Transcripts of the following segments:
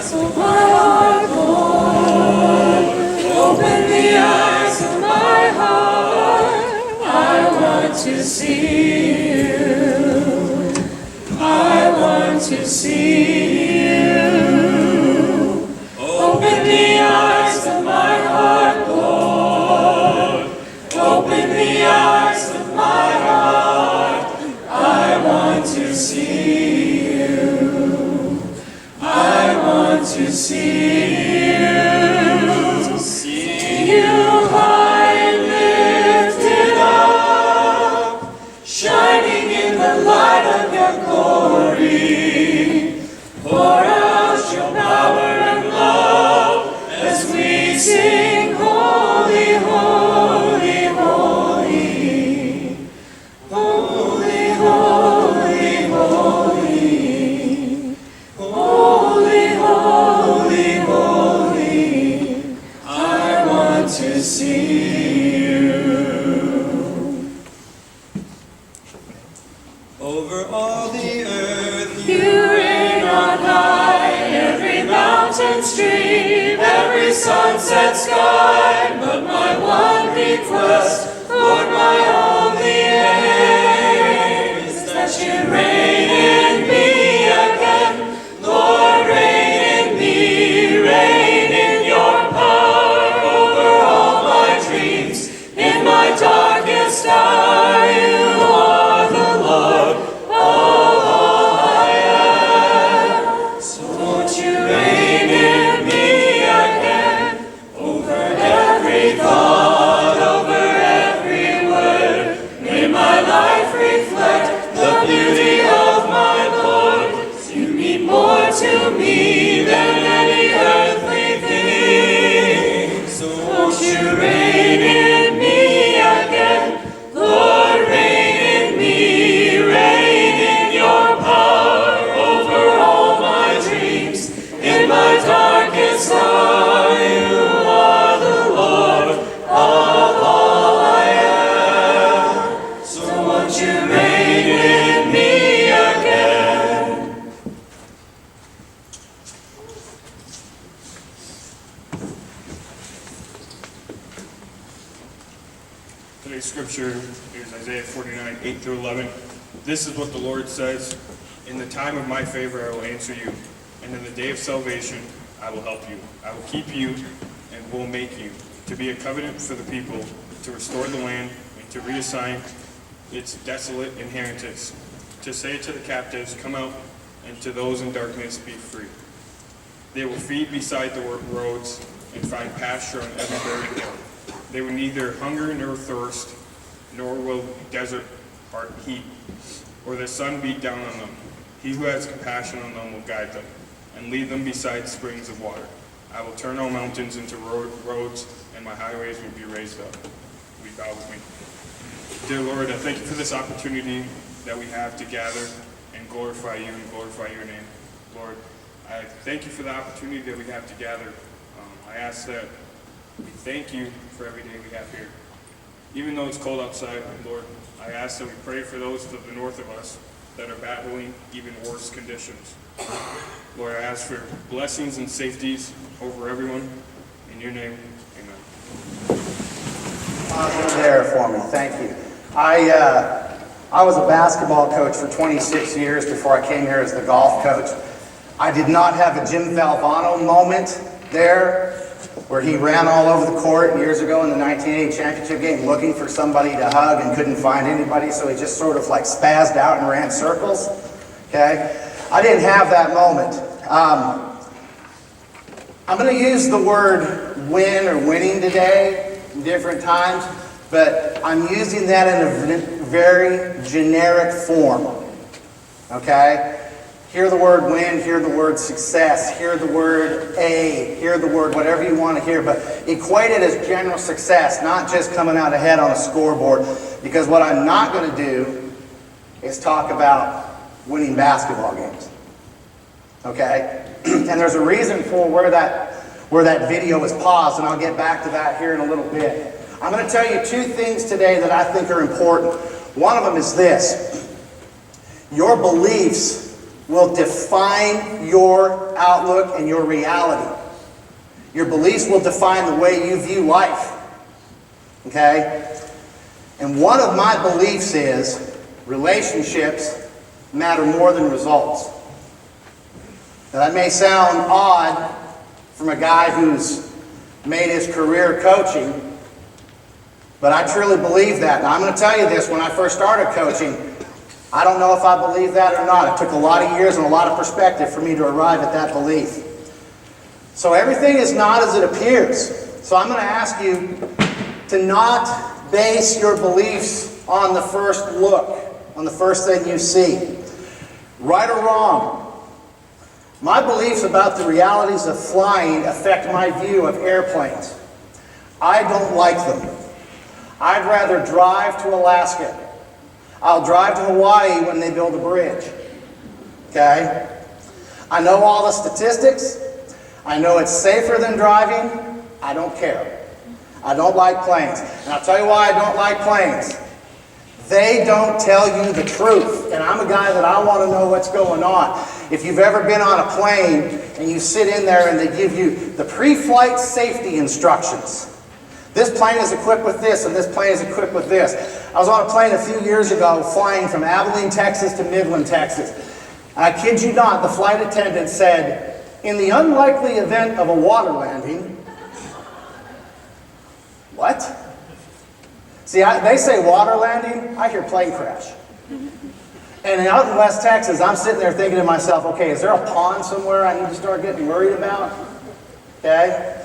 So my heart, Lord, open the eyes of my heart. I want to see you. I want to see you. Open the eyes of my heart, Lord. Open the eyes of my heart. I want to see you. I want to see you. See you high and lifted up, shining in the light of your glory. Pour out your power and love as we sing, holy, holy, holy. Holy, holy, holy. Holy, holy, holy. I want to see you. Over all the earth, You reign on high, every mountain stream, every sunset sky. But my one request, Lord, my only aim, is that you reign in me again. Lord, reign in me, reign in your power over all my dreams. In my darkest hour, you are the Lord of all I am. So won't you reign in me again, over every thought, over every word. May my life reflect the beauty of my Lord. You mean more to me than any earthly thing. So won't you reign in me again, Lord, reign in me, reign in your power over all my dreams. In my darkest hour, you are the Lord of all I am. So won't you reign in me again? Today's scripture is Isaiah 49, 8 through 11. This is what the Lord says: in the time of my favor I will answer you, and in the day of salvation I will help you. I will keep you and will make you to be a covenant for the people, to restore the land and to reassign its desolate inheritance, to say to the captives, come out, and to those in darkness, be free. They will feed beside the roads and find pasture on every barren hill. They will neither hunger nor thirst, nor will desert heat, or the sun beat down on them. He who has compassion on them will guide them, and lead them beside springs of water. I will turn all mountains into roads, and my highways will be raised up. We bow with me. Dear Lord, I thank you for this opportunity that we have to gather and glorify you and glorify your name. Lord, I thank you for the opportunity that we have to gather. I ask that we thank you for every day we have here. Even though it's cold outside, Lord, I ask that we pray for those to the north of us that are battling even worse conditions. Lord, I ask for blessings and safeties over everyone. In your name, amen. There for me, thank you. I was a basketball coach for 26 years before I came here as the golf coach. I did not have a Jim Valvano moment there where he ran all over the court years ago in the 1980 championship game looking for somebody to hug and couldn't find anybody, so he just sort of like spazzed out and ran circles. Okay? I didn't have that moment. I'm going to use the word win or winning today in different times, but I'm using that in a very generic form. Okay? Hear the word win, hear the word success, hear the word A, hear the word whatever you want to hear, but equate it as general success, not just coming out ahead on a scoreboard, because what I'm not going to do is talk about winning basketball games. Okay? And there's a reason for where that video is paused, and I'll get back to that here in a little bit. I'm going to tell you two things today that I think are important. One of them is this: your beliefs will define your your outlook and your reality. Your beliefs will define the way you view life. Okay? And one of my beliefs is relationships matter more than results. Now that may sound odd from a guy who's made his career coaching, but I truly believe that. And I'm going to tell you this, when I first started coaching, I don't know if I believe that or not. It took a lot of years and a lot of perspective for me to arrive at that belief. So everything is not as it appears. So I'm going to ask you to not base your beliefs on the first look, on the first thing you see. Right or wrong, my beliefs about the realities of flying affect my view of airplanes. I don't like them. I'd rather drive to Alaska. I'll drive to Hawaii when they build a bridge. Okay? I know all the statistics. I know it's safer than driving. I don't care. I don't like planes. And I'll tell you why I don't like planes. They don't tell you the truth. And I'm a guy that I want to know what's going on. If you've ever been on a plane and you sit in there and they give you the pre-flight safety instructions. This plane is equipped with this and this plane is equipped with this. I was on a plane a few years ago flying from Abilene, Texas to Midland, Texas. And I kid you not, the flight attendant said, in the unlikely event of a water landing, what? See, they say water landing, I hear plane crash. And out in West Texas, I'm sitting there thinking to myself, okay, is there a pond somewhere I need to start getting worried about? Okay?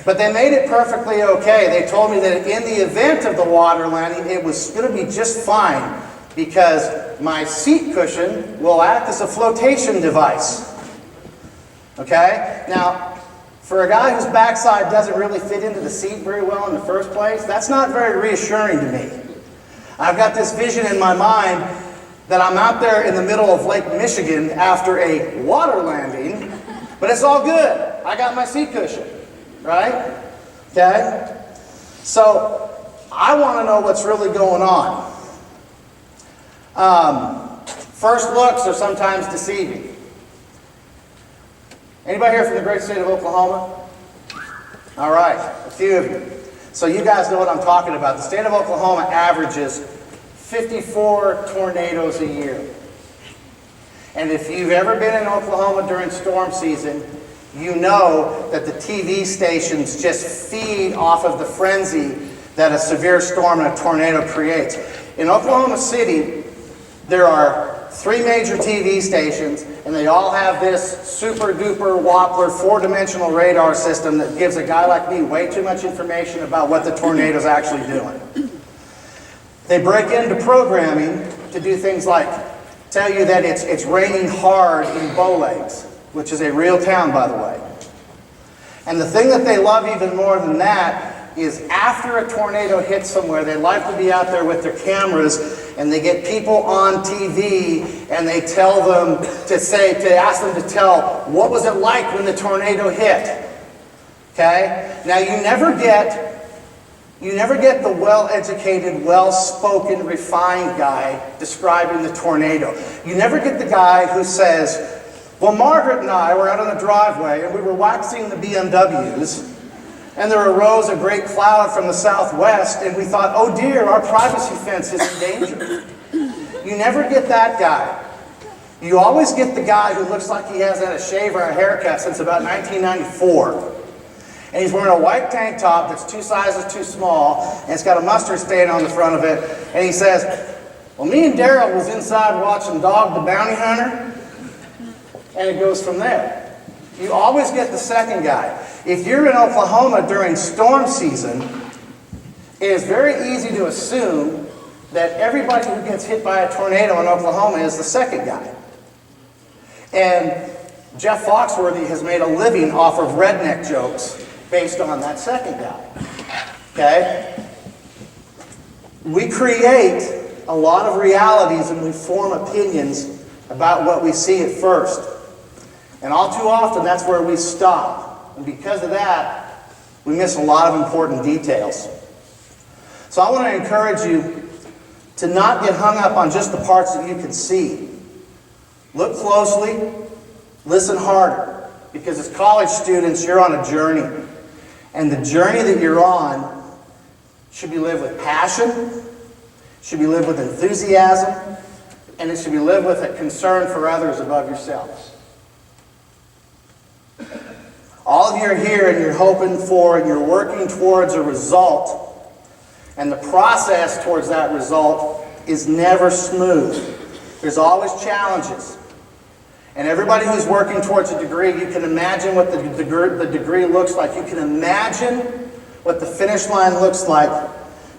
But they made it perfectly okay. They told me that in the event of the water landing, it was going to be just fine because my seat cushion will act as a flotation device. Okay? Now, for a guy whose backside doesn't really fit into the seat very well in the first place, that's not very reassuring to me. I've got this vision in my mind that I'm out there in the middle of Lake Michigan after a water landing, but it's all good. I got my seat cushion, right? Okay? So, I want to know what's really going on. First looks are sometimes deceiving. Anybody here from the great state of Oklahoma? All right, a few of you. So you guys know what I'm talking about. The state of Oklahoma averages 54 tornadoes a year. And if you've ever been in Oklahoma during storm season, you know that the TV stations just feed off of the frenzy that a severe storm and a tornado creates. In Oklahoma City, there are 3 major TV stations, and they all have this super duper Woppler 4-dimensional radar system that gives a guy like me way too much information about what the tornado's actually doing. They break into programming to do things like tell you that it's raining hard in Bowlegs, which is a real town, by the way. And the thing that they love even more than that is after a tornado hits somewhere, they like to be out there with their cameras and they get people on TV and they tell them to ask them to tell what was it like when the tornado hit. Okay? Now you never get the well-educated, well-spoken, refined guy describing the tornado. You never get the guy who says, well, Margaret and I were out on the driveway and we were waxing the BMWs and there arose a great cloud from the southwest and we thought, oh dear, our privacy fence is in danger. You never get that guy. You always get the guy who looks like he hasn't had a shave or a haircut since about 1994. And he's wearing a white tank top that's 2 sizes too small and it's got a mustard stain on the front of it. And he says, well, me and Daryl was inside watching Dog the Bounty Hunter. And it goes from there. You always get the second guy. If you're in Oklahoma during storm season, it is very easy to assume that everybody who gets hit by a tornado in Oklahoma is the second guy. And Jeff Foxworthy has made a living off of redneck jokes based on that second guy. Okay? We create a lot of realities and we form opinions about what we see at first. And all too often, that's where we stop. And because of that, we miss a lot of important details. So I want to encourage you to not get hung up on just the parts that you can see. Look closely, listen harder. Because as college students, you're on a journey. And the journey that you're on should be lived with passion, should be lived with enthusiasm, and it should be lived with a concern for others above yourselves. All of you are here and you're hoping for and you're working towards a result. And the process towards that result is never smooth. There's always challenges. And everybody who's working towards a degree, you can imagine what the degree looks like. You can imagine what the finish line looks like,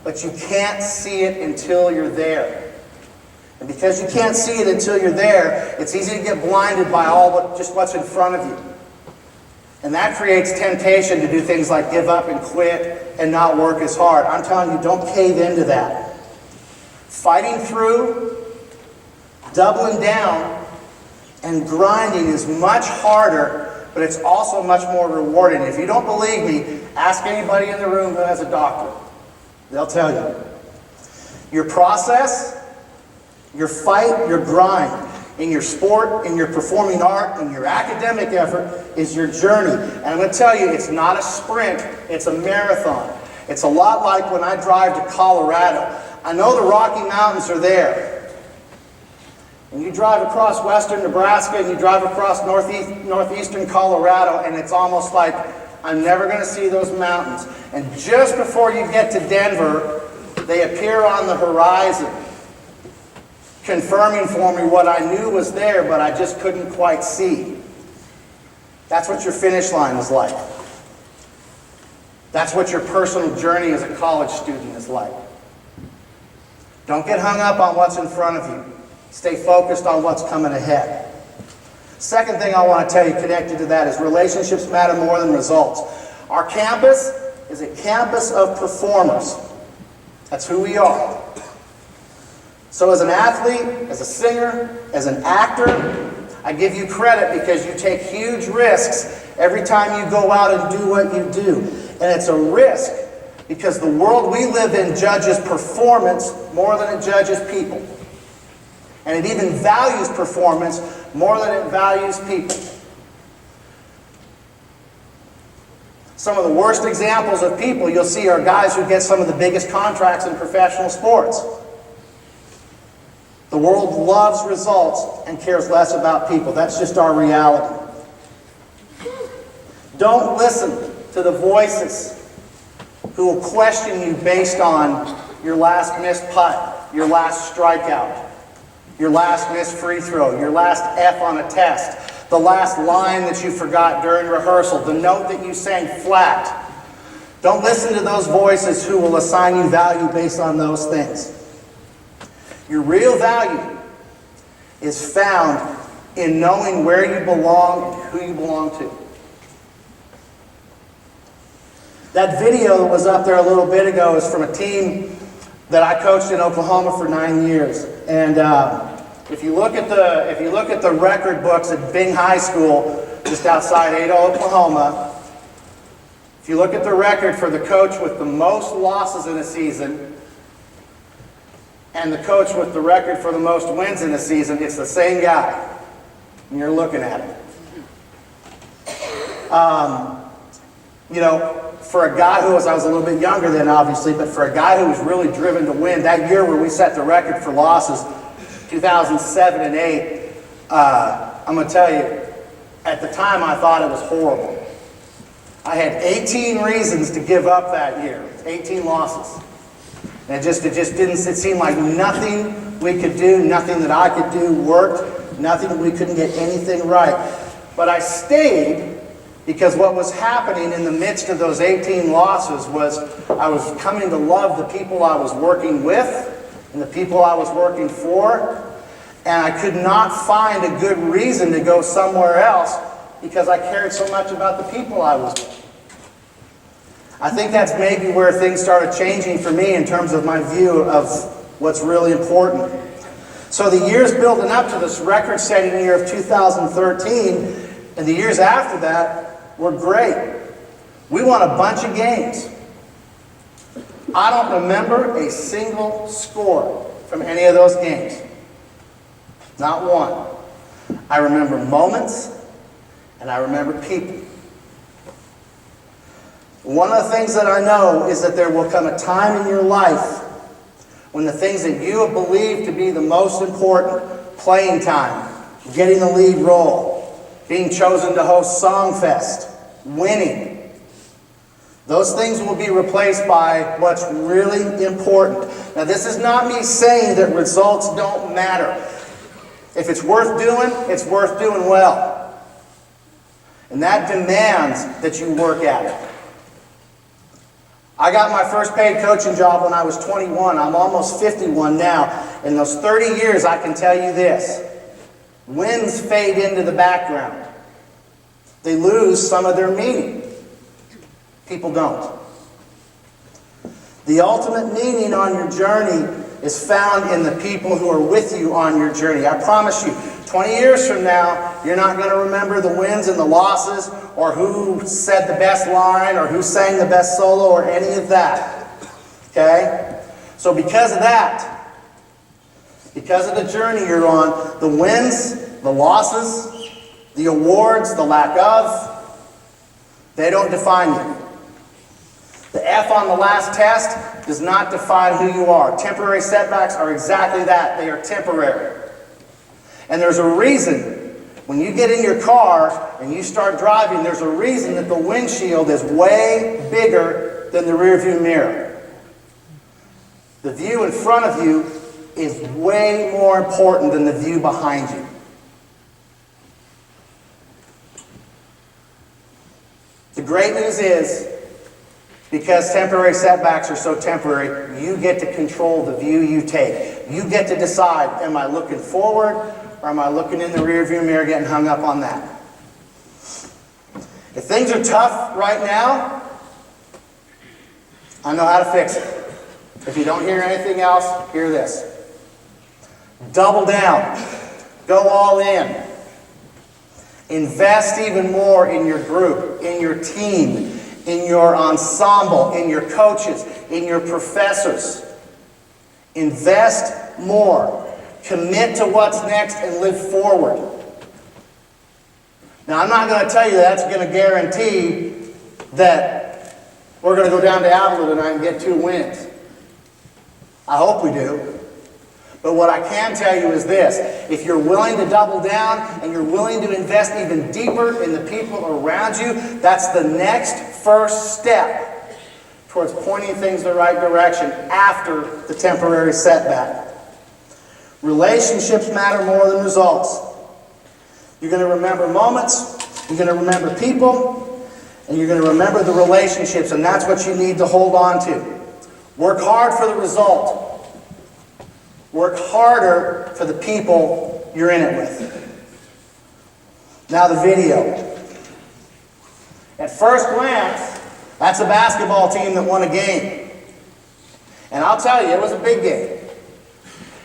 but you can't see it until you're there. And because you can't see it until you're there, it's easy to get blinded by just what's in front of you. And that creates temptation to do things like give up and quit and not work as hard. I'm telling you, don't cave into that. Fighting through, doubling down, and grinding is much harder, but it's also much more rewarding. If you don't believe me, ask anybody in the room who has a doctorate. They'll tell you. Your process, your fight, your grind, in your sport, in your performing art, in your academic effort, is your journey. And I'm going to tell you, it's not a sprint, it's a marathon. It's a lot like when I drive to Colorado. I know the Rocky Mountains are there. And you drive across western Nebraska and you drive across northeastern Colorado, and it's almost like I'm never going to see those mountains. And just before you get to Denver, they appear on the horizon, confirming for me what I knew was there, but I just couldn't quite see. That's what your finish line is like. That's what your personal journey as a college student is like. Don't get hung up on what's in front of you. Stay focused on what's coming ahead. Second thing I want to tell you connected to that is relationships matter more than results. Our campus is a campus of performers. That's who we are. So as an athlete, as a singer, as an actor, I give you credit because you take huge risks every time you go out and do what you do. And it's a risk because the world we live in judges performance more than it judges people. And it even values performance more than it values people. Some of the worst examples of people you'll see are guys who get some of the biggest contracts in professional sports. The world loves results and cares less about people. That's just our reality. Don't listen to the voices who will question you based on your last missed putt, your last strikeout, your last missed free throw, your last F on a test, the last line that you forgot during rehearsal, the note that you sang flat. Don't listen to those voices who will assign you value based on those things. Your real value is found in knowing where you belong and who you belong to. That video that was up there a little bit ago is from a team that I coached in Oklahoma for 9 years. And if you look at the record books at Bing High School, just outside Ada, Oklahoma, if you look at the record for the coach with the most losses in a season and the coach with the record for the most wins in a season, it's the same guy. And you're looking at it. For a guy who was, I was a little bit younger then obviously, but for a guy who was really driven to win, that year where we set the record for losses, 2007 and 8, I'm going to tell you, at the time I thought it was horrible. I had 18 reasons to give up that year, 18 losses. And it seemed like nothing we could do, nothing that I could do worked, nothing, we couldn't get anything right. But I stayed because what was happening in the midst of those 18 losses was I was coming to love the people I was working with and the people I was working for, and I could not find a good reason to go somewhere else because I cared so much about the people I was with. I think that's maybe where things started changing for me in terms of my view of what's really important. So the years building up to this record-setting year of 2013 and the years after that were great. We won a bunch of games. I don't remember a single score from any of those games. Not one. I remember moments, and I remember people. One of the things that I know is that there will come a time in your life when the things that you have believed to be the most important, playing time, getting the lead role, being chosen to host Songfest, winning, those things will be replaced by what's really important. Now, this is not me saying that results don't matter. If it's worth doing well. And that demands that you work at it. I got my first paid coaching job when I was 21. I'm almost 51 now. In those 30 years, I can tell you this. Wins fade into the background. They lose some of their meaning. People don't. The ultimate meaning on your journey is found in the people who are with you on your journey. I promise you, 20 years from now, you're not going to remember the wins and the losses, or who said the best line, or who sang the best solo, or any of that. Okay? So because of that, because of the journey you're on, the wins, the losses, the awards, the lack of, they don't define you. The F on the last test does not define who you are. Temporary setbacks are exactly that. They are temporary. And there's a reason, when you get in your car and you start driving, there's a reason that the windshield is way bigger than the rearview mirror. The view in front of you is way more important than the view behind you. The great news is, because temporary setbacks are so temporary, you get to control the view you take. You get to decide, am I looking forward or am I looking in the rearview mirror getting hung up on that? If things are tough right now, I know how to fix it. If you don't hear anything else, hear this. Double down. Go all in. Invest even more in your group, in your team, in your ensemble, in your coaches, in your professors. Invest more. Commit to what's next and live forward. Now, I'm not going to tell you that's going to guarantee that we're going to go down to Avila tonight and get 2 wins. I hope we do. But what I can tell you is this. If you're willing to double down and you're willing to invest even deeper in the people around you, that's the next first step towards pointing things the right direction after the temporary setback. Relationships matter more than results. You're going to remember moments, you're going to remember people, and you're going to remember the relationships, and that's what you need to hold on to. Work hard for the result. Work harder for the people you're in it with. Now the video. At first glance, that's a basketball team that won a game. And I'll tell you, it was a big game.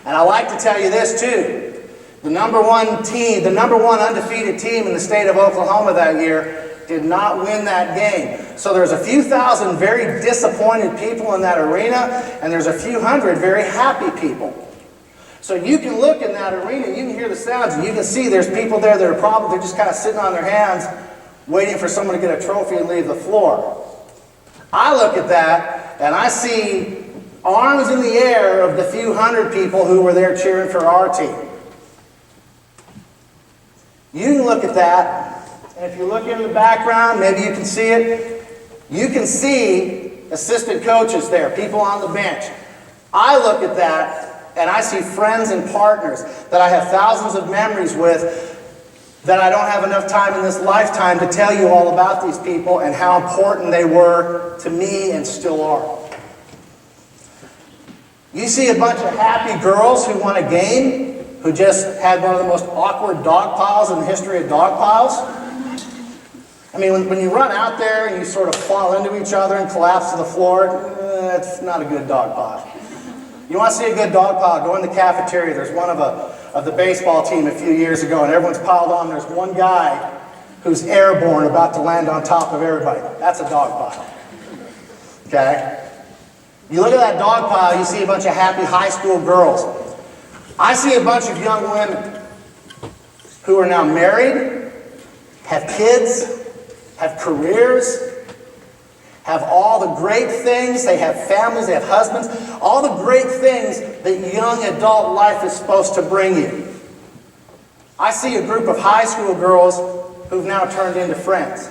And I like to tell you this too. The number one team, the number one undefeated team in the state of Oklahoma that year did not win that game. So there's a few thousand very disappointed people in that arena, and there's a few hundred very happy people. So you can look in that arena, you can hear the sounds, and you can see there's people there that are probably they're just kind of sitting on their hands waiting for someone to get a trophy and leave the floor. I look at that, and I see arms in the air of the few hundred people who were there cheering for our team. You can look at that, and if you look in the background, maybe you can see it. You can see assistant coaches there, people on the bench. I look at that, and I see friends and partners that I have thousands of memories with that I don't have enough time in this lifetime to tell you all about these people and how important they were to me and still are. You see a bunch of happy girls who won a game, who just had one of the most awkward dog piles in the history of dog piles. I mean, when you run out there and you sort of fall into each other and collapse to the floor, it's not a good dog pile. You want to see a good dog pile, go in the cafeteria. There's one of the baseball team a few years ago, and everyone's piled on. There's one guy who's airborne about to land on top of everybody. That's a dog pile. Okay? You look at that dog pile, you see a bunch of happy high school girls. I see a bunch of young women who are now married, have kids, have careers, have all the great things. They have families, they have husbands, all the great things that young adult life is supposed to bring you. I see a group of high school girls who've now turned into friends.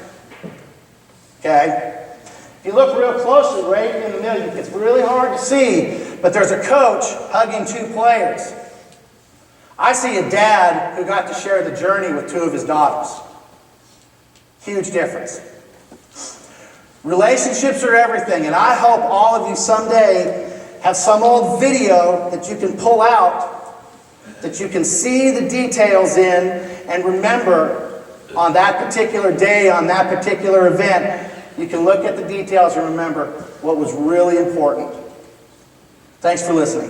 Okay? If you look real closely, right in the middle, it's really hard to see, but there's a coach hugging two players. I see a dad who got to share the journey with two of his daughters. Huge difference. Relationships are everything, and I hope all of you someday have some old video that you can pull out, that you can see the details in, and remember on that particular day, on that particular event, you can look at the details and remember what was really important. Thanks for listening.